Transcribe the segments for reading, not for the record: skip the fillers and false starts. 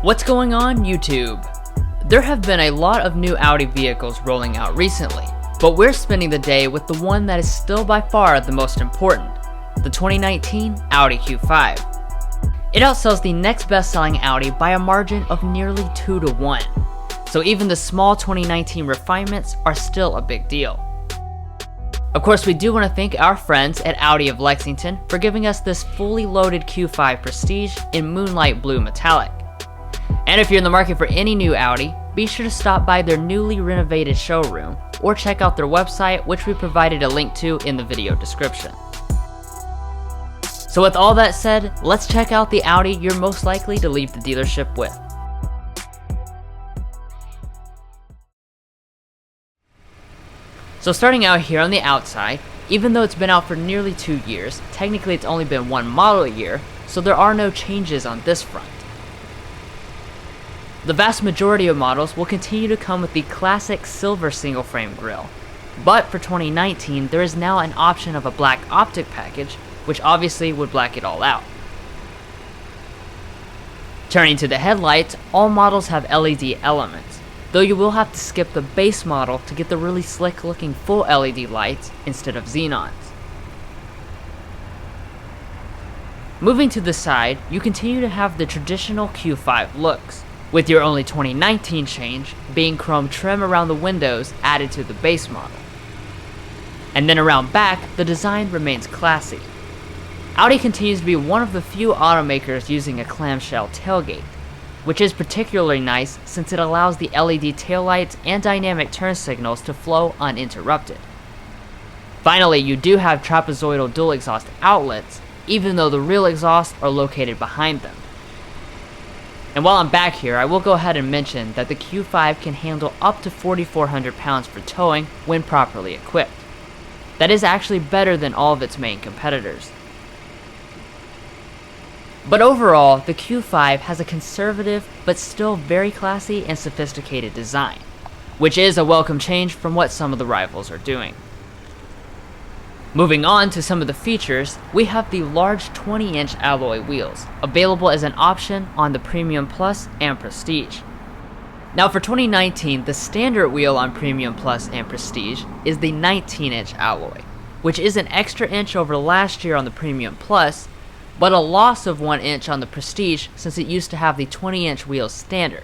What's going on, YouTube? There have been a lot of new Audi vehicles rolling out recently, but we're spending the day with the one that is still by far the most important, the 2019 Audi Q5. It outsells the next best-selling Audi by a margin of nearly 2 to 1, so even the small 2019 refinements are still a big deal. Of course, we do want to thank our friends at Audi of Lexington for giving us this fully loaded Q5 Prestige in Moonlight Blue Metallic. And if you're in the market for any new Audi, be sure to stop by their newly renovated showroom or check out their website, which we provided a link to in the video description. So with all that said, let's check out the Audi you're most likely to leave the dealership with. So starting out here on the outside, even though it's been out for nearly 2 years, technically it's only been one model year, so there are no changes on this front. The vast majority of models will continue to come with the classic silver single frame grille, but for 2019 there is now an option of a black optic package, which obviously would black it all out. Turning to the headlights, all models have LED elements, though you will have to skip the base model to get the really slick looking full LED lights instead of xenons. Moving to the side, you continue to have the traditional Q5 looks, with your only 2019 change being chrome trim around the windows added to the base model. And then around back, the design remains classy. Audi continues to be one of the few automakers using a clamshell tailgate, which is particularly nice since it allows the LED taillights and dynamic turn signals to flow uninterrupted. Finally, you do have trapezoidal dual exhaust outlets, even though the real exhausts are located behind them. And while I'm back here, I will go ahead and mention that the Q5 can handle up to 4,400 pounds for towing when properly equipped. That is actually better than all of its main competitors. But overall, the Q5 has a conservative but still very classy and sophisticated design, which is a welcome change from what some of the rivals are doing. Moving on to some of the features, we have the large 20-inch alloy wheels, available as an option on the Premium Plus and Prestige. Now for 2019, the standard wheel on Premium Plus and Prestige is the 19-inch alloy, which is an extra inch over last year on the Premium Plus, but a loss of 1 inch on the Prestige since it used to have the 20-inch wheels standard.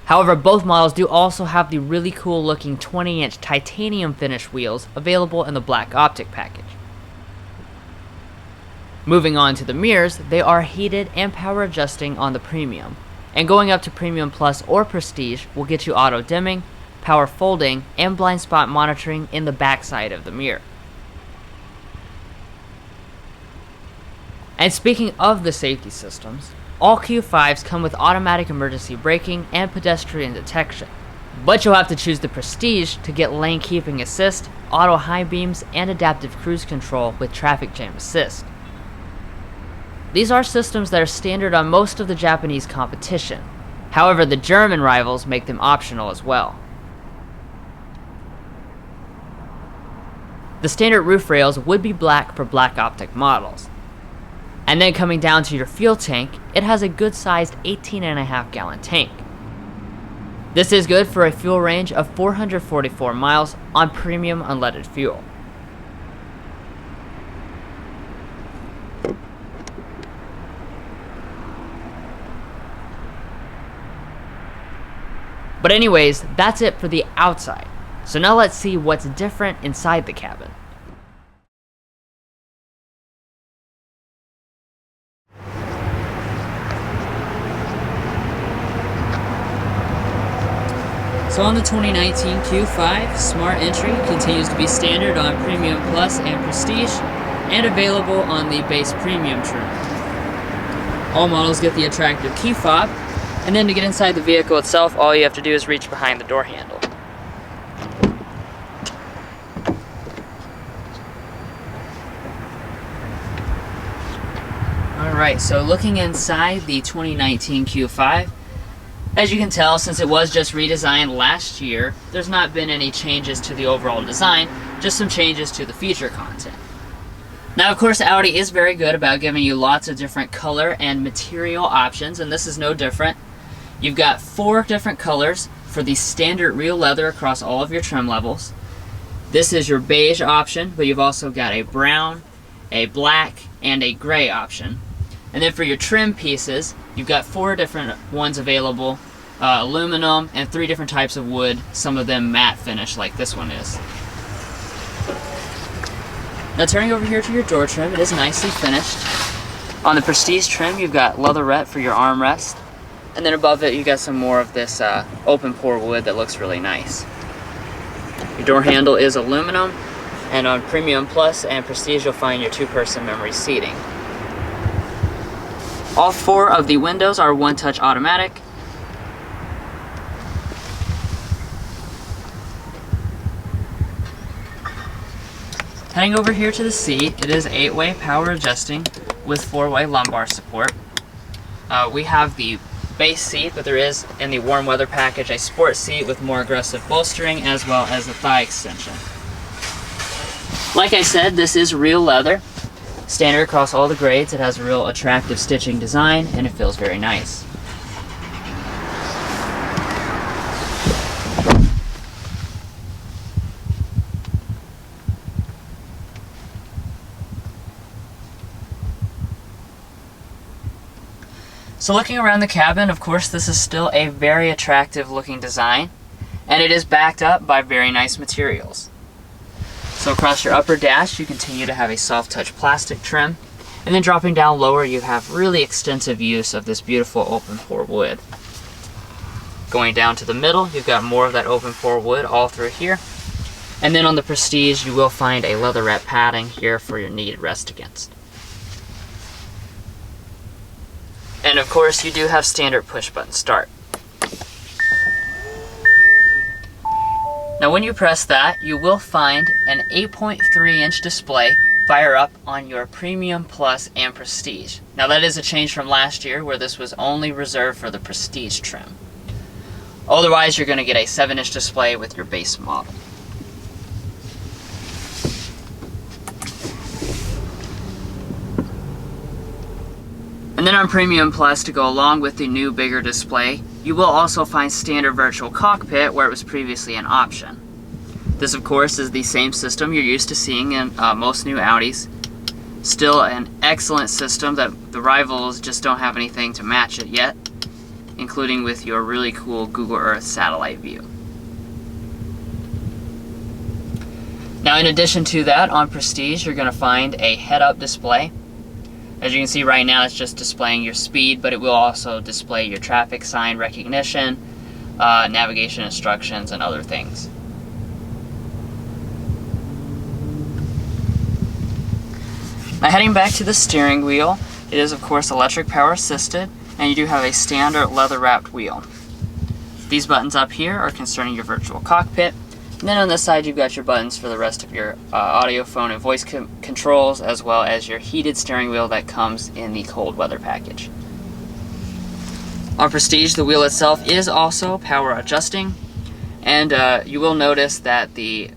However, both models do also have the really cool looking 20-inch titanium finish wheels available in the black optic package. Moving on to the mirrors, they are heated and power adjusting on the Premium, and going up to Premium Plus or Prestige will get you auto dimming, power folding, and blind spot monitoring in the back side of the mirror. And speaking of the safety systems, all Q5s come with automatic emergency braking and pedestrian detection, but you'll have to choose the Prestige to get lane keeping assist, auto high beams, and adaptive cruise control with traffic jam assist. These are systems that are standard on most of the Japanese competition. However, the German rivals make them optional as well. The standard roof rails would be black for black optic models. And then coming down to your fuel tank, it has a good sized 18.5 gallon tank. This is good for a fuel range of 444 miles on premium unleaded fuel. But anyways, that's it for the outside. So now let's see what's different inside the cabin. So on the 2019 Q5, Smart Entry continues to be standard on Premium Plus and Prestige, and available on the base Premium trim. All models get the attractive key fob, and then to get inside the vehicle itself, all you have to do is reach behind the door handle. Alright, so looking inside the 2019 Q5, as you can tell, since it was just redesigned last year, there's not been any changes to the overall design, just some changes to the feature content. Now, of course, Audi is very good about giving you lots of different color and material options, and this is no different. You've got 4 different colors for the standard real leather across all of your trim levels. This is your beige option, but you've also got a brown, a black, and a gray option. And then for your trim pieces, you've got 4 different ones available, aluminum, and 3 different types of wood, some of them matte finish like this one is. Now turning over here to your door trim, it is nicely finished. On the Prestige trim, you've got leatherette for your armrest, and then above it, you got some more of this open pore wood that looks really nice. Your door handle is aluminum, and on Premium Plus and Prestige, you'll find your 2-person memory seating. All 4 of the windows are one-touch automatic. Heading over here to the seat, it is 8-way power adjusting with 4-way lumbar support. We have the base seat, but there is, in the warm weather package, a sport seat with more aggressive bolstering as well as a thigh extension. Like I said, this is real leather. Standard across all the grades. It has a real attractive stitching design and it feels very nice. So looking around the cabin, of course, this is still a very attractive looking design, and it is backed up by very nice materials. So across your upper dash, you continue to have a soft touch plastic trim, and then dropping down lower, you have really extensive use of this beautiful open pore wood. Going down to the middle, you've got more of that open pore wood all through here. And then on the Prestige, you will find a leatherette padding here for your knee to rest against. And of course, you do have standard push button start. Now when you press that, you will find an 8.3-inch display fire up on your Premium Plus and Prestige. Now that is a change from last year where this was only reserved for the Prestige trim. Otherwise, you're going to get a 7-inch display with your base model. And then on Premium Plus, to go along with the new bigger display, you will also find standard virtual cockpit where it was previously an option. This of course is the same system you're used to seeing in most new Audis. Still an excellent system that the rivals just don't have anything to match it yet, including with your really cool Google Earth satellite view. Now in addition to that, on Prestige you're going to find a head-up display. As you can see right now, it's just displaying your speed, but it will also display your traffic sign recognition, navigation instructions, and other things. Now heading back to the steering wheel, it is of course electric power assisted, and you do have a standard leather wrapped wheel. These buttons up here are concerning your virtual cockpit. And then on this side, you've got your buttons for the rest of your audio, phone, and voice controls, as well as your heated steering wheel that comes in the cold weather package. On Prestige, the wheel itself is also power adjusting, and you will notice that the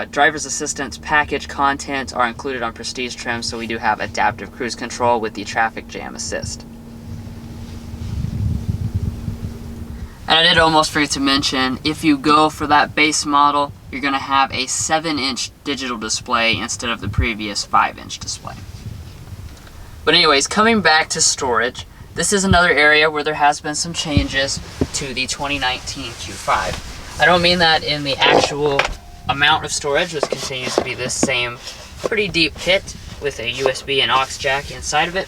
driver's assistance package contents are included on Prestige trim, so we do have adaptive cruise control with the traffic jam assist. And I did almost forget to mention, if you go for that base model, you're going to have a 7-inch digital display instead of the previous 5-inch display. But anyways, coming back to storage, this is another area where there has been some changes to the 2019 Q5. I don't mean that in the actual amount of storage, which continues to be this same pretty deep kit with a USB and aux jack inside of it,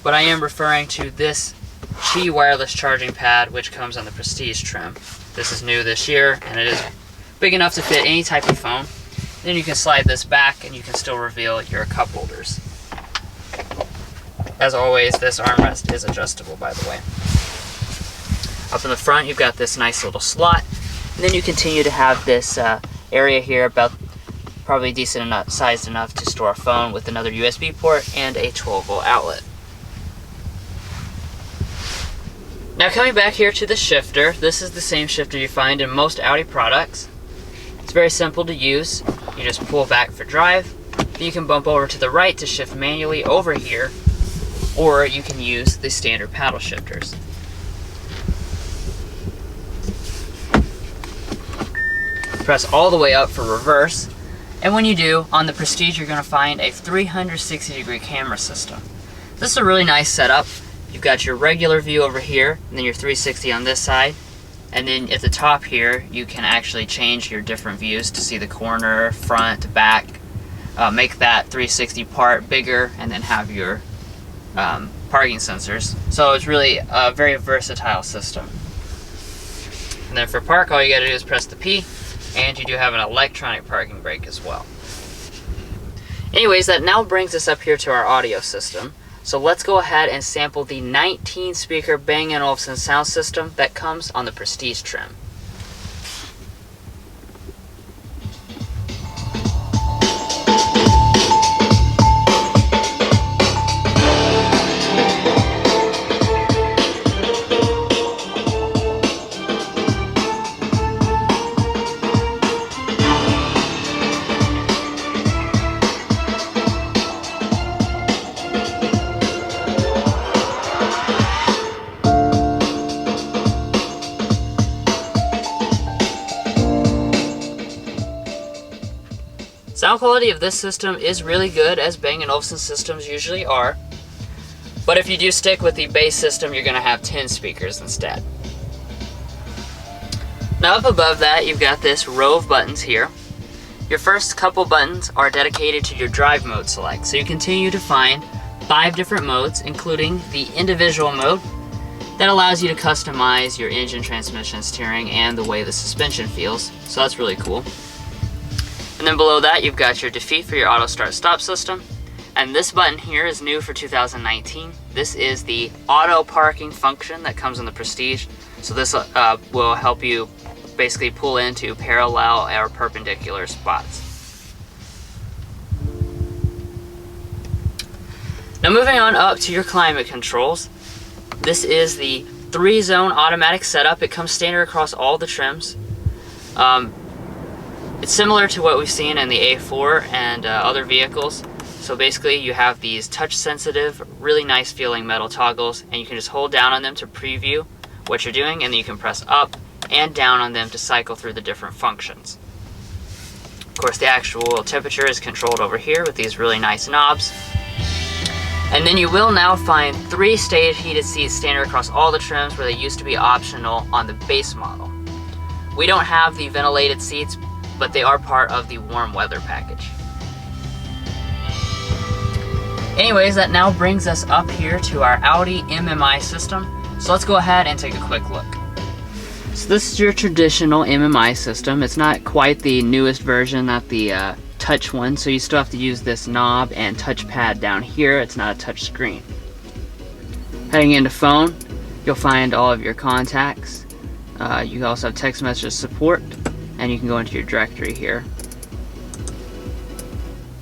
but I am referring to this Qi wireless charging pad, which comes on the Prestige trim. This is new this year, and it is big enough to fit any type of phone. Then you can slide this back and you can still reveal your cup holders. As always, this armrest is adjustable, by the way. Up in the front, you've got this nice little slot, and then you continue to have this area here about probably decent enough, sized enough to store a phone with another USB port and a 12-volt outlet. Now coming back here to the shifter, this is the same shifter you find in most Audi products. It's very simple to use. You just pull back for drive, then you can bump over to the right to shift manually over here, or you can use the standard paddle shifters. press all the way up for reverse. And when you do, on the Prestige, you're going to find a 360-degree camera system. This is a really nice setup. You've got your regular view over here, and then your 360 on this side. And then at the top here, you can actually change your different views to see the corner, front, back. Make that 360 part bigger, and then have your parking sensors. So it's really a very versatile system. And then for park, all you gotta do is press the P, and you do have an electronic parking brake as well. Anyways, that now brings us up here to our audio system. So let's go ahead and sample the 19 speaker Bang & Olufsen sound system that comes on the Prestige trim. Sound quality of this system is really good, as Bang & Olufsen systems usually are. But if you do stick with the base system, you're going to have 10 speakers instead. Now up above that, you've got this row of buttons here. Your first couple buttons are dedicated to your drive mode select. So you continue to find 5 different modes, including the individual mode that allows you to customize your engine, transmission, steering, and the way the suspension feels. So that's really cool. And then below that, you've got your defeat for your auto start stop system. And this button here is new for 2019. This is the auto parking function that comes in the Prestige. So this will help you basically pull into parallel or perpendicular spots. Now moving on up to your climate controls. This is the 3-zone automatic setup. It comes standard across all the trims. It's similar to what we've seen in the A4 and other vehicles. So basically you have these touch sensitive, really nice feeling metal toggles, and you can just hold down on them to preview what you're doing, and then you can press up and down on them to cycle through the different functions. Of course, the actual temperature is controlled over here with these really nice knobs. And then you will now find 3 stage heated seats standard across all the trims, where they used to be optional on the base model. We don't have the ventilated seats, but they are part of the warm weather package. Anyways, that now brings us up here to our Audi MMI system. So let's go ahead and take a quick look. So this is your traditional MMI system. It's not quite the newest version, not the touch one, so you still have to use this knob and touchpad down here. It's not a touch screen. Heading into phone, you'll find all of your contacts. You also have text message support, and you can go into your directory here.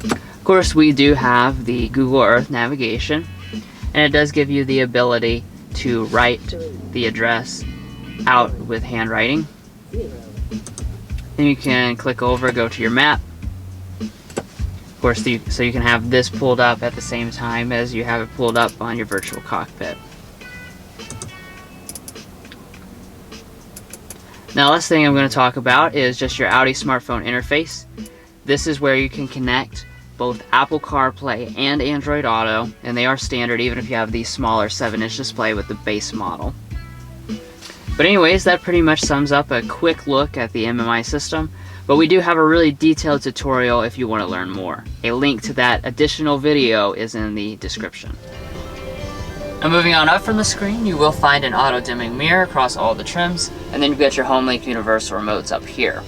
Of course, we do have the Google Earth navigation, and it does give you the ability to write the address out with handwriting. Then you can click over, go to your map. Of course, so you can have this pulled up at the same time as you have it pulled up on your virtual cockpit. Now, last thing I'm going to talk about is just your Audi smartphone interface. This is where you can connect both Apple CarPlay and Android Auto, and they are standard even if you have the smaller 7-inch display with the base model. But anyways, that pretty much sums up a quick look at the MMI system, but we do have a really detailed tutorial if you want to learn more. A link to that additional video is in the description. Now moving on up from the screen, you will find an auto dimming mirror across all the trims, and then you've got your HomeLink universal remotes up here.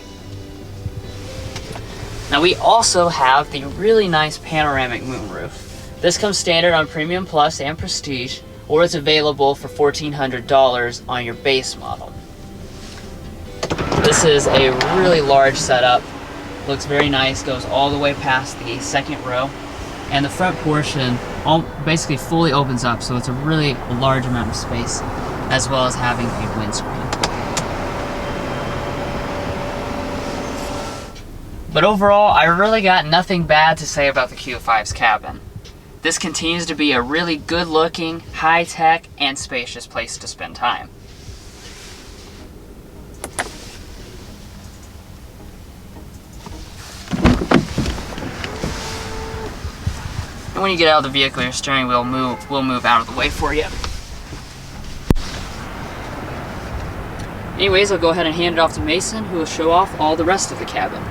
Now we also have the really nice panoramic moonroof. This comes standard on Premium Plus and Prestige, or it's available for $1,400 on your base model. This is a really large setup, looks very nice, goes all the way past the second row, and the front portion basically fully opens up, so it's a really large amount of space, as well as having a windscreen. But overall, I really got nothing bad to say about the Q5's cabin. This continues to be a really good looking, high-tech, and spacious place to spend time. And when you get out of the vehicle, your steering wheel will move out of the way for you. Anyways, I'll go ahead and hand it off to Mason, who will show off all the rest of the cabin.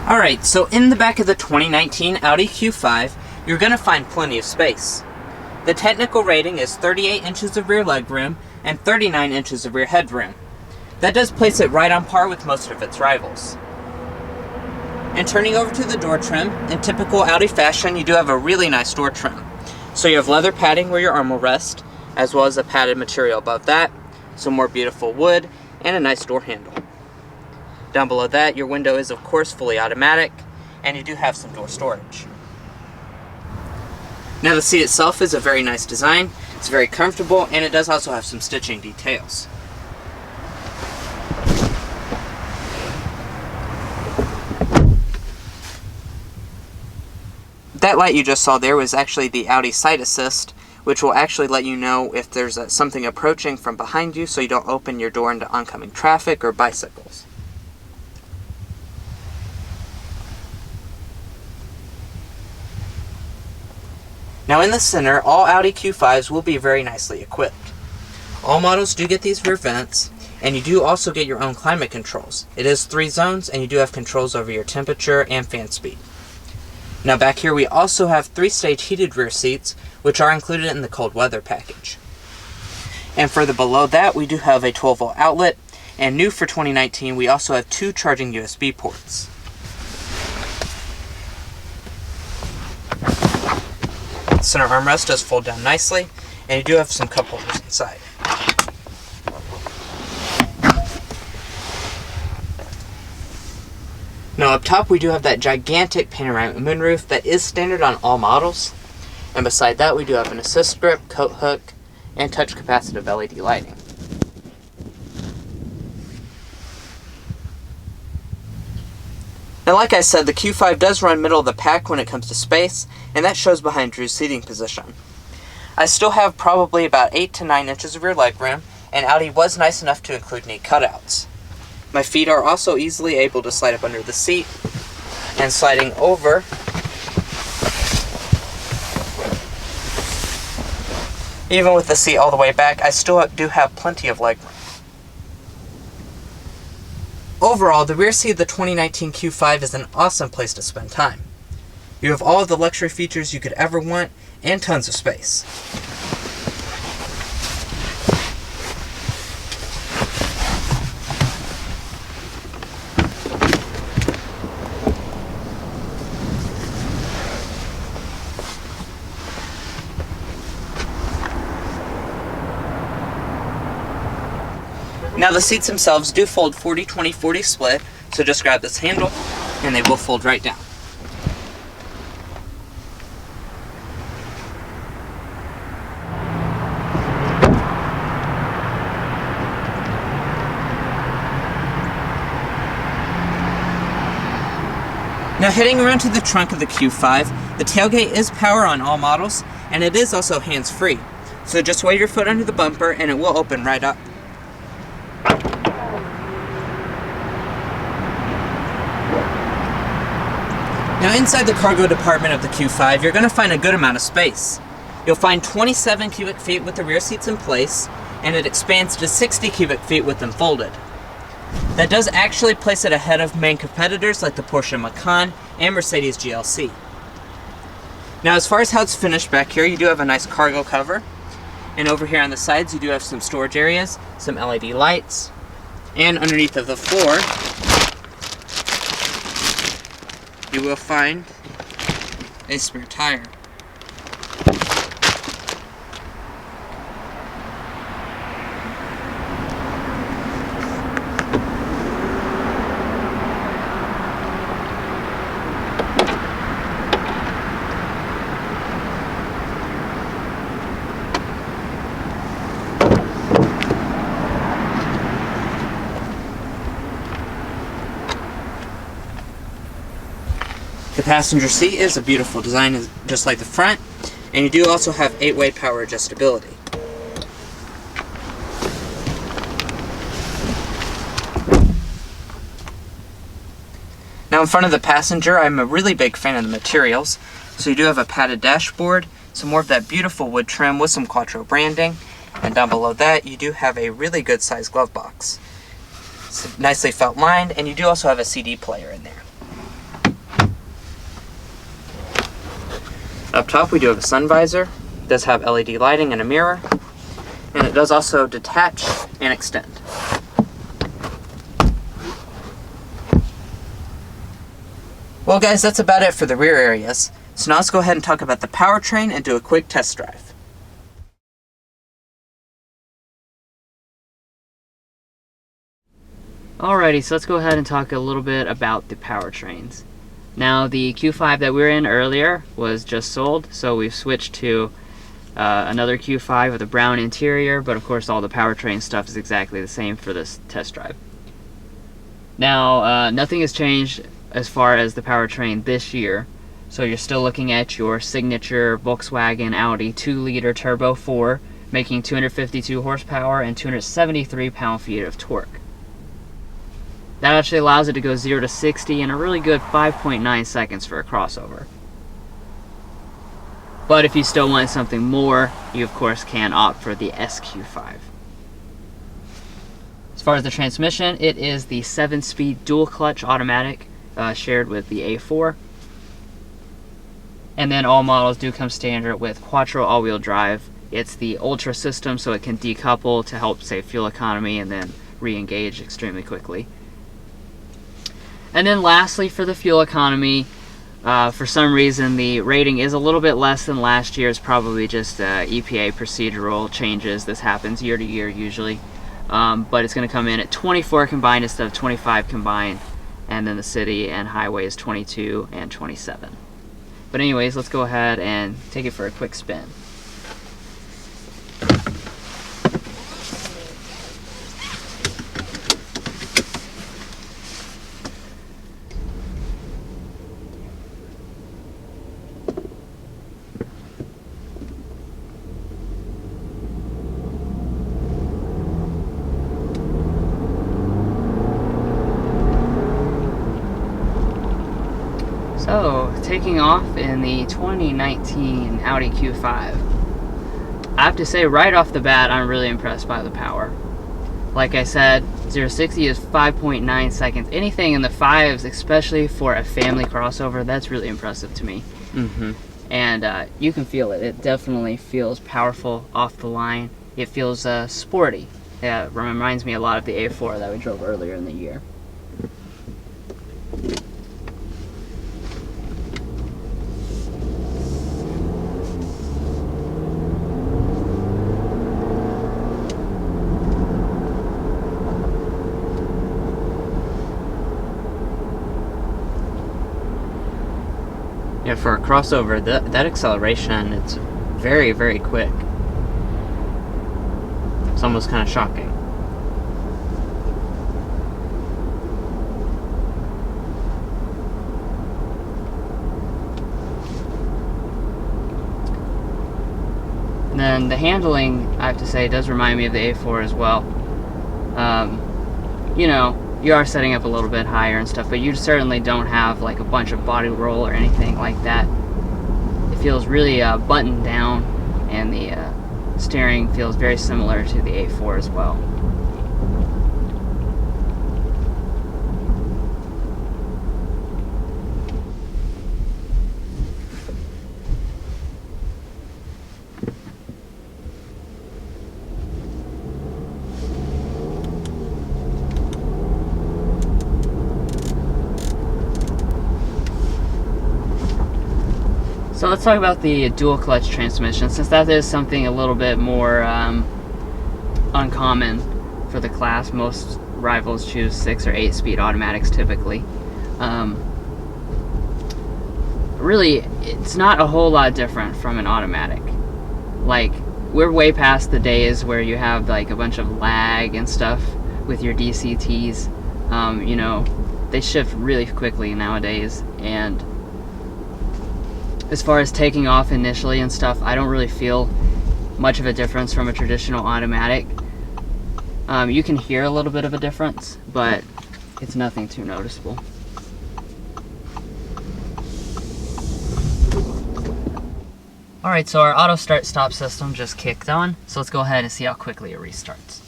Alright, so in the back of the 2019 Audi Q5, you're going to find plenty of space. The technical rating is 38 inches of rear legroom and 39 inches of rear headroom. That does place it right on par with most of its rivals. And turning over to the door trim, in typical Audi fashion, you do have a really nice door trim. So you have leather padding where your arm will rest, as well as a padded material above that, some more beautiful wood, and a nice door handle. Down below that, your window is of course fully automatic, and you do have some door storage. Now the seat itself is a very nice design, it's very comfortable, and it does also have some stitching details. That light you just saw there was actually the Audi Side Assist, which will actually let you know if there's something approaching from behind you so you don't open your door into oncoming traffic or bicycles. Now in the center, all Audi Q5s will be very nicely equipped. All models do get these rear vents, and you do also get your own climate controls. It is 3 zones, and you do have controls over your temperature and fan speed. Now back here we also have 3-stage heated rear seats, which are included in the cold weather package. And further below that, we do have a 12-volt outlet, and new for 2019, we also have 2 charging USB ports. Center armrest does fold down nicely, and you do have some cup holders inside. Now up top we do have that gigantic panoramic moonroof that is standard on all models, and beside that we do have an assist grip, coat hook, and touch capacitive LED lighting. Now like I said, the Q5 does run middle of the pack when it comes to space, and that shows behind Drew's seating position. I still have probably about 8 to 9 inches of rear legroom, and Audi was nice enough to include knee cutouts. My feet are also easily able to slide up under the seat, and sliding over, even with the seat all the way back, I still do have plenty of legroom. Overall, the rear seat of the 2019 Q5 is an awesome place to spend time. You have all of the luxury features you could ever want, and tons of space. Now the seats themselves do fold 40-20-40 split, so just grab this handle and they will fold right down. Now heading around to the trunk of the Q5, the tailgate is power on all models, and it is also hands-free. So just wave your foot under the bumper and it will open right up. Now inside the cargo department of the Q5, you're going to find a good amount of space. You'll find 27 cubic feet with the rear seats in place, and it expands to 60 cubic feet with them folded. That does actually place it ahead of main competitors like the Porsche Macan and Mercedes GLC. Now as far as how it's finished back here, you do have a nice cargo cover, and over here on the sides you do have some storage areas, some LED lights, and underneath of the floor you will find a spare tire. The passenger seat is a beautiful design, just like the front, and you do also have 8-way power adjustability. Now in front of the passenger, I'm a really big fan of the materials. So you do have a padded dashboard, some more of that beautiful wood trim with some Quattro branding. And down below that, you do have a really good sized glove box. It's nicely felt lined, and you do also have a CD player in there. Up top, we do have a sun visor. It does have LED lighting and a mirror. And it does also detach and extend. Well guys, that's about it for the rear areas. So now let's go ahead and talk about the powertrain and do a quick test drive. Alrighty, so let's go ahead and talk a little bit about the powertrains. Now, the Q5 that we were in earlier was just sold, so we've switched to another Q5 with a brown interior, but of course all the powertrain stuff is exactly the same for this test drive. Now, nothing has changed as far as the powertrain this year, so you're still looking at your signature Volkswagen Audi 2-liter turbo 4, making 252 horsepower and 273 pound-feet of torque. That actually allows it to go 0 to 60 in a really good 5.9 seconds for a crossover. But if you still want something more, you of course can opt for the SQ5. As far as the transmission, it is the 7-speed dual-clutch automatic shared with the A4. And then all models do come standard with Quattro all-wheel drive. It's the Ultra system, so it can decouple to help save fuel economy and then re-engage extremely quickly. And then lastly, for the fuel economy, for some reason the rating is a little bit less than last year's, probably just EPA procedural changes. This happens year to year usually. But it's going to come in at 24 combined instead of 25 combined, and then the city and highway is 22 and 27. But anyways, let's go ahead and take it for a quick spin. So, taking off in the 2019 Audi Q5. I have to say, right off the bat, I'm really impressed by the power. Like I said, 0 to 60 is 5.9 seconds. Anything in the 5s, especially for a family crossover, that's really impressive to me. And you can feel it. It definitely feels powerful off the line. It feels sporty. It reminds me a lot of the A4 that we drove earlier in the year. Yeah, for a crossover, that acceleration, it's very, very quick. It's almost kind of shocking. And then the handling, I have to say, does remind me of the A4 as well. You know, you are setting up a little bit higher and stuff, but you certainly don't have like a bunch of body roll or anything like that. It feels really buttoned down, and the steering feels very similar to the A4 as well. So let's talk about the dual clutch transmission, since that is something a little bit more uncommon for the class. Most rivals choose 6 or 8 speed automatics typically. Really, it's not a whole lot different from an automatic. Like, we're way past the days where you have like a bunch of lag and stuff with your DCTs. You know, they shift really quickly nowadays, and as far as taking off initially and stuff, I don't really feel much of a difference from a traditional automatic. You can hear a little bit of a difference, but it's nothing too noticeable. Alright, so our auto start stop system just kicked on, so let's go ahead and see how quickly it restarts.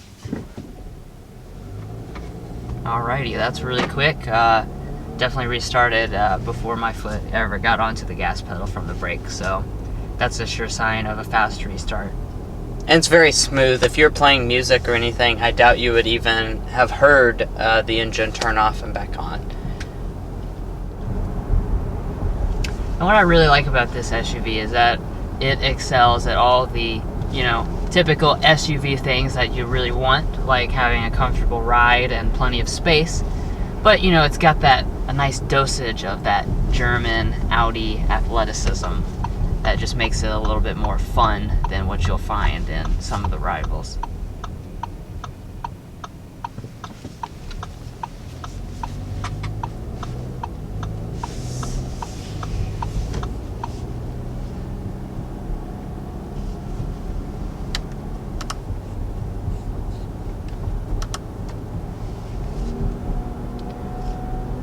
Alrighty, that's really quick. Definitely restarted before my foot ever got onto the gas pedal from the brake, so that's a sure sign of a fast restart. And it's very smooth. If you're playing music or anything, I doubt you would even have heard the engine turn off and back on. And what I really like about this SUV is that it excels at all the, typical SUV things that you really want, like having a comfortable ride and plenty of space. But, it's got a nice dosage of that German Audi athleticism that just makes it a little bit more fun than what you'll find in some of the rivals.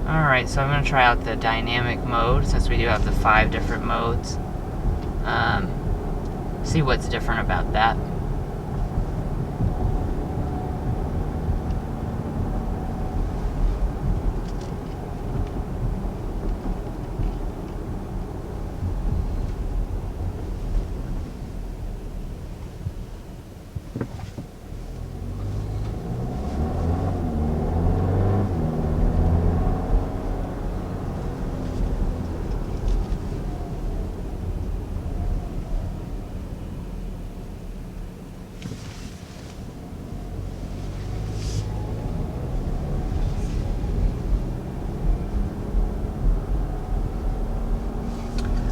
Alright, so I'm going to try out the dynamic mode, since we do have the 5 different modes. See what's different about that.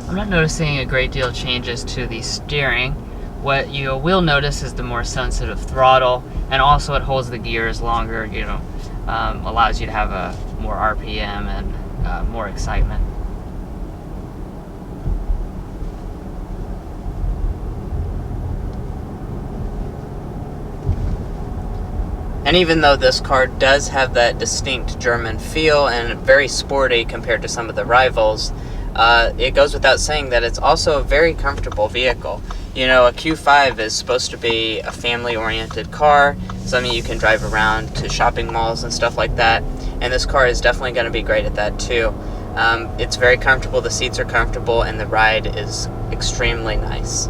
I'm not noticing a great deal of changes to the steering. What you will notice is the more sensitive throttle, and also it holds the gears longer, allows you to have a more RPM and more excitement. And even though this car does have that distinct German feel and very sporty compared to some of the rivals, it goes without saying that it's also a very comfortable vehicle. A Q5 is supposed to be a family-oriented car, something you can drive around to shopping malls and stuff like that, and this car is definitely going to be great at that too. It's very comfortable, the seats are comfortable, and the ride is extremely nice.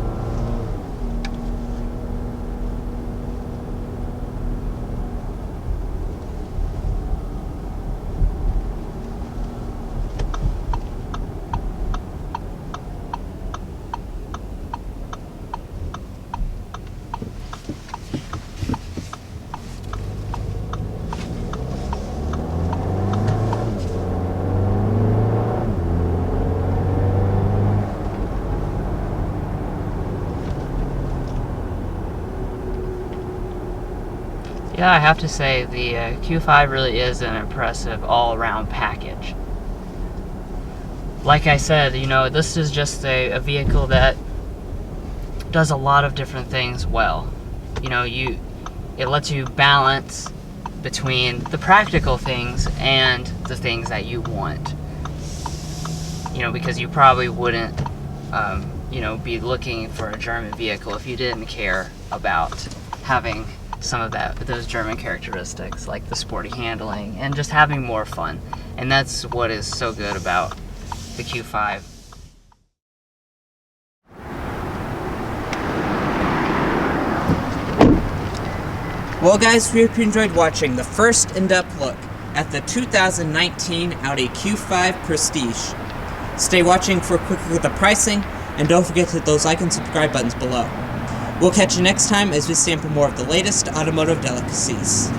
Yeah, I have to say the Q5 really is an impressive all-around package. Like I said, this is just a vehicle that does a lot of different things well. It lets you balance between the practical things and the things that you want. Because you probably wouldn't, be looking for a German vehicle if you didn't care about having some of those German characteristics, like the sporty handling and just having more fun. And that's what is so good about the Q5. Well guys, we hope you enjoyed watching the first in-depth look at the 2019 Audi Q5 Prestige. Stay watching for a quick look at the pricing, and don't forget to hit those like and subscribe buttons below. We'll catch you next time as we sample more of the latest automotive delicacies.